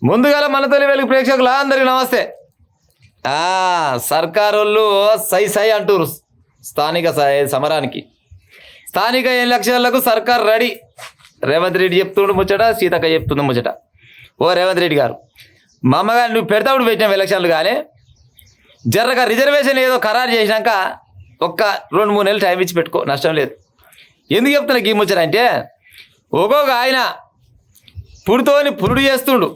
ముందుగా మన తొలి వెలుగు ప్రేక్షకులు అందరికీ నమస్తే. సర్కారు వాళ్ళు సై సై అంటారు స్థానిక సమరానికి. స్థానిక ఎలక్షన్లకు సర్కార్ రెడీ. రేవంత్ రెడ్డి చెప్తుండు ముచ్చట, సీతక్క చెప్తుంది ముచ్చట. ఓ రేవంత్ రెడ్డి గారు, మా అమ్మగారు నువ్వు పెడతాడు పెట్టినావు ఎలక్షన్లు, కానీ జర్రగా రిజర్వేషన్ ఏదో ఖరారు చేసినాక ఒక్క 2-3 నెలలు టైం ఇచ్చి పెట్టుకో, నష్టం లేదు. ఎందుకు చెప్తున్నా ఈ ముచ్చట అంటే, ఒక్కొక్క ఆయన పుడితోని పురుడు చేస్తుండు,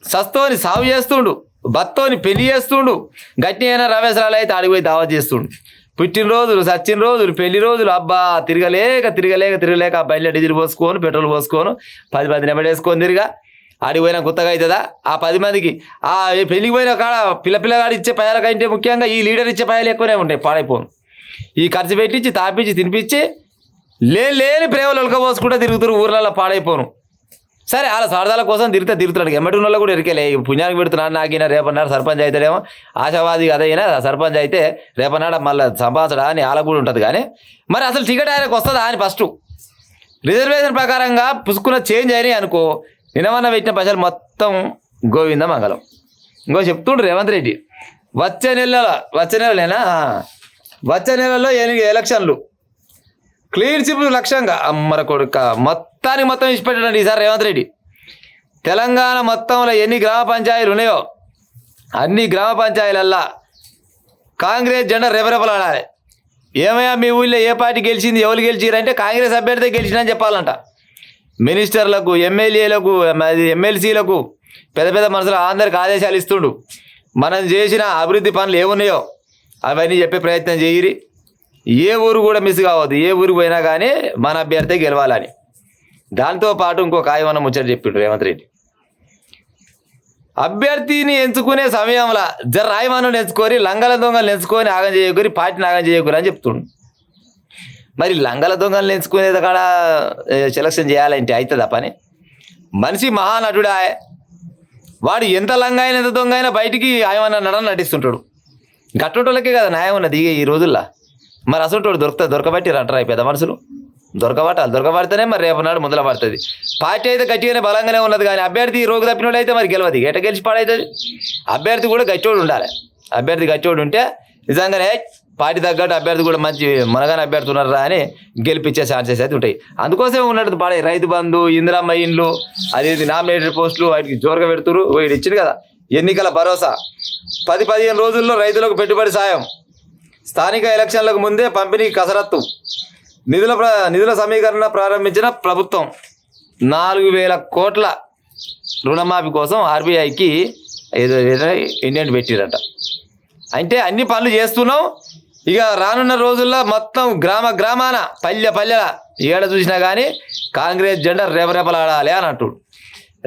సస్తోని సాగు చేస్తుండు, బత్తోని పెళ్లి చేస్తుండు, గట్టి అయినా రవేసరాలు అయితే అడిగిపోయి దావత్ చేస్తుండు. పుట్టినరోజులు, సచ్చిన రోజులు, పెళ్లి రోజులు, అబ్బా తిరగలేక బయట డీజిల్ పోసుకొని పెట్రోల్ పోసుకొని 10 నెంబడేసుకొని తిరిగా ఆడిపోయినా గుత్తగా అవుతుందా? ఆ 10 మందికి ఆ పెళ్లికి పోయిన కాడ పిల్లగాడు ఇచ్చే పయాల కంటే ముఖ్యంగా ఈ లీడర్ ఇచ్చే పయాలు ఎక్కువనే ఉంటాయి. పాడైపోను ఈ ఖర్చు పెట్టించి తాపించి తినిపించి లేని ప్రేమలు ఉలకపోసుకుంటూ తిరుగుతారు ఊర్లలో. పాడైపోను సరే, వాళ్ళ సరదాల కోసం తిరుగుతాడు. ఎమ్మటి ఉన్న కూడా ఎరికేలే పుణ్యానికి పెడుతున్నాడు. నాకైనా రేపన్నాడు సర్పంచ్ అవుతాడేమో, ఆశావాది అదైనా సర్పంచ్ అయితే రేపన్నాడు మళ్ళీ సంపాదించడా అని వాళ్ళకు కూడా ఉంటుంది. కానీ మరి అసలు టికెట్ ఆయనకు వస్తుందా అని ఫస్ట్ రిజర్వేషన్ ప్రకారంగా పుసుకున్న చేంజ్ అయినాయి అనుకో, నిన్నమన్న పెట్టిన పైసలు మొత్తం గోవింద మంగళం. ఇంకో చెప్తుండ్రు రేవంత్ రెడ్డి, వచ్చే నెలలో ఎలక్షన్లు క్లీన్ చిప్ లక్ష్యంగా అమ్మర కొడుక మొత్తం ఇచ్చిపెట్టాడు ఈసారి రేవంత్ రెడ్డి. తెలంగాణ మొత్తంలో ఎన్ని గ్రామ పంచాయతీలు ఉన్నాయో అన్ని గ్రామ పంచాయతీలల్లా కాంగ్రెస్ జెండా రెపరెపలాడాలి. ఏమయ్యా మీ ఊళ్ళో ఏ పార్టీ గెలిచింది, ఎవరు గెలిచిరంటే కాంగ్రెస్ అభ్యర్థి గెలిచిందని చెప్పాలంట. మినిస్టర్లకు, ఎమ్మెల్యేలకు, ఎమ్మెల్సీలకు, పెద్ద మనుషులు అందరికి ఆదేశాలు ఇస్తుండు. మనం చేసిన అభివృద్ధి పనులు ఏమున్నాయో అవన్నీ చెప్పే ప్రయత్నం చేయరి. ఏ ఊరు కూడా మిస్ కావద్దు, ఏ ఊరికి పోయినా కానీ మన అభ్యర్థి గెలవాలని. దాంతోపాటు ఇంకొక ఆయమన్న ముచ్చట చెప్పిండు రేవంత్ రెడ్డి. అభ్యర్థిని ఎంచుకునే సమయంలో రాయమాను ఎంచుకొని లంగల దొంగలు ఎంచుకొని ఆగం చేయకూరి, పార్టీని ఆగం చేయకూరి అని చెప్తుండు. మరి లంగల దొంగలు ఎంచుకునేది కాడ సెలక్షన్ చేయాలంటే అవుతుందా పని? మనిషి మహానటుడా, వాడు ఎంత లంగ అయినా ఎంత దొంగ అయినా బయటికి ఆయమన్న నటిస్తుంటాడు. గట్టుటోళ్ళకే కదా న్యాయం ఉన్నది ఈ రోజుల్లో. మరి అసలు దొరకబట్టి రంటారు పెద్ద మనుషులు, దొరకబడితేనే మరి రేపు నాడు మొదలు పడుతుంది. పార్టీ అయితే గట్టిగానే బలంగానే ఉన్నది, కానీ అభ్యర్థి రోగు తప్పినోడు అయితే మరి గెలవదు. ఎట గెలిచి పాడవుతుంది. అభ్యర్థి కూడా గట్టోడు ఉండాలి. అభ్యర్థి గట్టోడు ఉంటే నిజంగానే పార్టీ తగ్గట్టు అభ్యర్థి కూడా మంచి మనగానే అభ్యర్థి ఉన్నారా అని గెలిపించే ఛాన్సెస్ అయితే ఉంటాయి. అందుకోసమే ఉన్నట్టు పాడే రైతు బంధు, ఇందిరమ్మ ఇండ్లు, అదేది నామినేటెడ్ పోస్టులు వాటికి జోరుగా పెడుతురు. వీడు ఇచ్చింది కదా ఎన్నికల భరోసా, 10-15 రోజుల్లో రైతులకు పెట్టుబడి సాయం, స్థానిక ఎలక్షన్లకు ముందే పంపిణీ కసరత్తు, నిధుల సమీకరణ ప్రారంభించిన ప్రభుత్వం, 4,000 కోట్ల రుణమాఫీ కోసం ఆర్బీఐకి ఏదో ఇండియన్ పెట్టిరట. అంటే అన్ని పనులు చేస్తున్నాం. ఇక రానున్న రోజుల్లో మొత్తం గ్రామాన పల్లెల ఏడ చూసినా కానీ కాంగ్రెస్ జెండా రేపరేపలాడాలి అని అంటుడు.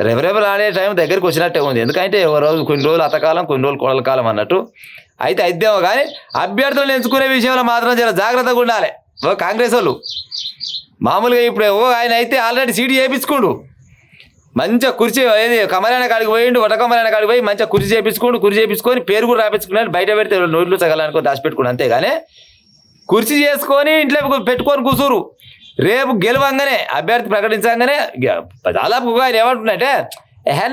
రేపరేపలాడే టైం దగ్గరికి వచ్చినట్టే ఉంది. ఎందుకంటే కొన్ని రోజులు అతకాలం, కొన్ని రోజులు కోడల కాలం అన్నట్టు అయితే అయిద్దేమో. కానీ అభ్యర్థులను ఎంచుకునే విషయంలో మాత్రం చాలా జాగ్రత్తగా ఉండాలి. కాంగ్రెస్ వాళ్ళు మామూలుగా ఇప్పుడు ఆయన అయితే ఆల్రెడీ సీటు చేయించుకోండు, మంచిగా కుర్చీ ఏది కమరాయన కాడికి పోయిండు, కమరాయన కాడికి పోయి మంచిగా కుర్చీ చేయించుకొని పేరు కూడా రాపించుకున్నాడు. బయట పెడితే నోట్లు తగలనుకో దాచిపెట్టుకుని అంతేగానే కుర్చీ చేసుకొని ఇంట్లో పెట్టుకొని కూర్చురు. రేపు గెలవంగానే అభ్యర్థి ప్రకటించగానే దాదాపు ఆయన ఏమంటున్నట్టే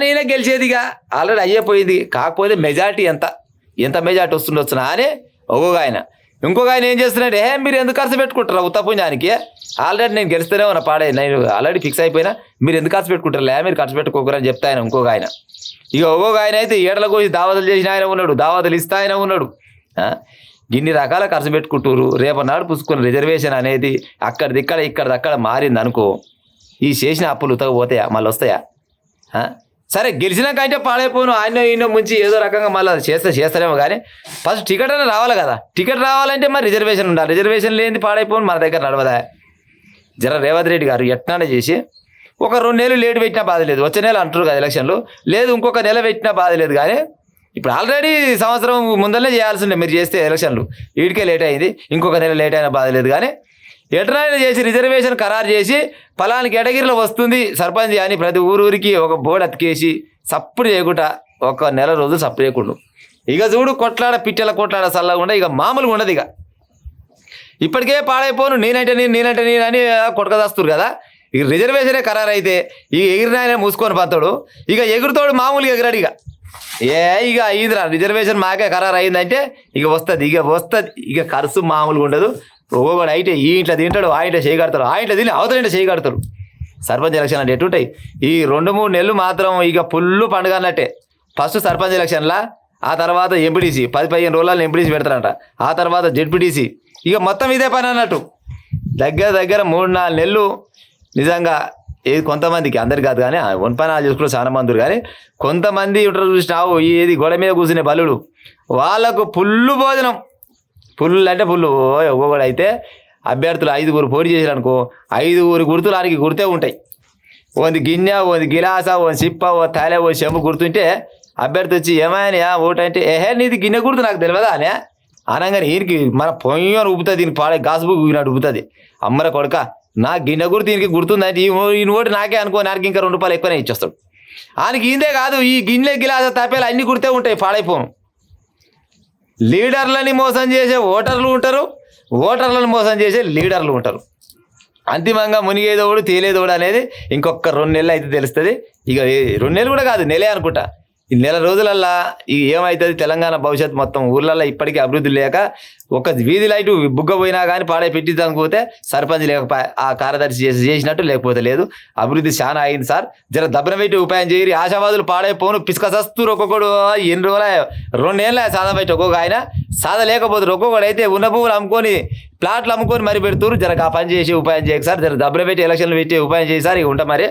నేనే గెలిచేదిగా ఆల్రెడీ అయ్యేపోయింది. కాకపోతే మెజార్టీ ఎంత మెజార్టీ వస్తుండొచ్చునా అని ఒక్కొక్క ఆయన. ఇంకొక ఆయన ఏం చేస్తున్నాడు, మీరు ఎందుకు ఖర్చు పెట్టుకుంటారా ఉత్తపుణ్యానికి, ఆల్రెడీ నేను గెలిస్తేనే ఉన్నా నేను ఆల్రెడీ ఫిక్స్ అయిపోయినా, మీరు ఎందుకు ఖర్చు పెట్టుకుంటారు, మీరు ఖర్చు పెట్టుకోకరని చెప్తా ఆయన ఇంకొక ఆయన. ఇక ఒక్కొక్క ఆయన అయితే ఏడలకు దావతలు చేసిన ఆయన ఉన్నాడు, దావతలు ఇస్తా ఆయన ఉన్నాడు. ఇన్ని రకాల ఖర్చు పెట్టుకుంటారు. రేపన్నాడు పుసుకున్న రిజర్వేషన్ అనేది ఇక్కడదక్కడ మారింది అనుకో, ఈ చేసిన అప్పులు ఉతకపోతాయా, మళ్ళీ వస్తాయా? సరే గెలిచినాకంటే పాడైపోను, ఆయన ముంచి ఏదో రకంగా మళ్ళీ చేస్తారేమో. కానీ ఫస్ట్ టికెట్ అనేది రావాలి కదా. టికెట్ రావాలంటే మరి రిజర్వేషన్ ఉండాలి. రిజర్వేషన్ లేని పాడైపోను మన దగ్గర నడవదా? రేవంత్ రెడ్డి గారు ఎట్లా చేసి ఒక 2 నెలలు లేట్ పెట్టినా బాధ లేదు, వచ్చే నెల అంటారు కదా ఎలక్షన్లు, లేదు ఇంకొక నెల పెట్టినా బాధ లేదు. కానీ ఇప్పుడు ఆల్రెడీ సంవత్సరం ముందరనే చేయాల్సి ఉండే మీరు చేస్తే ఎలక్షన్లు, వీడికే లేట్ అయింది, ఇంకొక నెల లేట్ అయినా బాధ లేదు. కానీ ఎట్లయినా చేసి రిజర్వేషన్ ఖరారు చేసి ఫలాని కేటగిరీలో వస్తుంది సర్పంచ్ అని ప్రతి ఊరికి ఒక బోర్డు అతికేసి సప్పుడు చేయకుండా ఒక నెల రోజులు సప్పుడు చేయకుండా ఇక చూడు పిట్టెల కొట్లాడ చల్లకుండా ఇక మామూలుగా ఉండదు. ఇక ఇప్పటికే పాడైపోను నేనంటే నేను అని కొట్టకదాస్తురు కదా. ఇక రిజర్వేషనే ఖరారు అయితే ఇక ఎగిరినాయనే మూసుకొని పోతాడు. ఇక ఎగురుతోడు మామూలుగా ఎగిరాడు. ఇక అయ్యిందిరా రిజర్వేషన్ మాకే ఖరారు అయిందంటే ఇక వస్తుంది. ఇక ఖర్చు మామూలుగా ఉండదు. ఒక్కొక్కడు అయితే ఈ ఇంట్లో తింటాడు, ఆ ఇంట్లో చేయగడతాడు, ఆ ఇంట్లో తిని అవతల ఇంట్లో చేయగడతాడు. సర్పంచ్ ఎలక్షన్ అంటే ఎటుంటాయి ఈ 2-3 నెలలు మాత్రం ఇక ఫుల్ పండుగ అన్నట్టే. ఫస్ట్ సర్పంచ్ ఎలక్షన్లా, ఆ తర్వాత ఎంపీటీసీ 10-15 రోజులలో ఎంపీటీసీ పెడతారంట, ఆ తర్వాత జెడ్పీటీసీ. ఇక మొత్తం ఇదే పని అన్నట్టు. దగ్గర 3-4 నెలలు నిజంగా. ఏది కొంతమందికి, అందరికి కాదు కానీ వన్ పని చూసుకుంటే చాలా మంది కానీ కొంతమంది ఉంటారు చూసినావు, ఏది గోడ మీద కూర్చునే బలుడు వాళ్ళకు ఫుల్ భోజనం. ఫుల్ అంటే ఫుల్. ఒక్కొక్కడు అయితే అభ్యర్థులు 5 పోటీ చేశారు అనుకో, 5 గుర్తులు ఆయనకి గుర్తే ఉంటాయి. ఓది గిన్నె, ఓది గిలాస, ఓ సిప్ప, ఓ తాలే, ఓ చెంబు గుర్తుంటే అభ్యర్థి వచ్చి ఏమైనా ఓటు అంటే నీది గిన్నె గుర్తు నాకు తెలియదా అని అనగానే ఈయనకి మన పొయ్యని ఊపుతుంది, దీనికి పాడే గాసు బుక్ ఊగినట్టు ఊపుతుంది. అమ్మర కొడుక నా గిన్నె గుర్తు దీనికి గుర్తుందంటే ఈయన ఓటు నాకే అనుకో, నాకు ఇంకా 2 రూపాయలు ఎక్కువనే ఇచ్చేస్తాడు. ఆయనకి ఇందే కాదు, ఈ గిన్నె గిలాస తప్పేలు అన్నీ గుర్తే ఉంటాయి, పాడైపోను. లీడర్లని మోసం చేసే ఓటర్లు ఉంటారు, ఓటర్లను మోసం చేసే లీడర్లు ఉంటారు. అంతిమంగా మునిగేదోడు తేలేదోడు అనేది ఇంకొక 2 నెలలు అయితే తెలుస్తుంది. ఇక 2 నెలలు కూడా కాదు, నెలే అనుకుంటా. ఈ నెల రోజులల్లా ఇక ఏమవుతుంది, తెలంగాణ భవిష్యత్తు మొత్తం ఊర్లల్లో ఇప్పటికీ అభివృద్ధి లేక ఒక వీధి లైటు బుగ్గ పోయినా కానీ పాడే పెట్టించకపోతే సర్పంచ్ లేకపోతే ఆ కార్యదర్శి చేసినట్టు, లేకపోతే లేదు. అభివృద్ధి చాలా అయింది సార్, జర దబ్బన పెట్టి ఉపాయం చేయరి. ఆశావాదులు పాడైపోను పిసుక సస్తురు. ఒక్కొక్కడు ఎన్ని రోజుల 2 ఏళ్ళ సాదా బయట ఒక్కొక్క ఆయన సాదా లేకపోతారు. ఒక్కొక్కడు అయితే ఉన్న భూములు అమ్ముకొని ప్లాట్లు అమ్ముకొని మరి పెడుతురు. జర ఆ పని చేసి ఉపాయం చేయక సార్, జర దబ్బన పెట్టి ఎలక్షన్లు పెట్టి ఉపాయం చేసి సార్. ఇక ఉంటా మరి.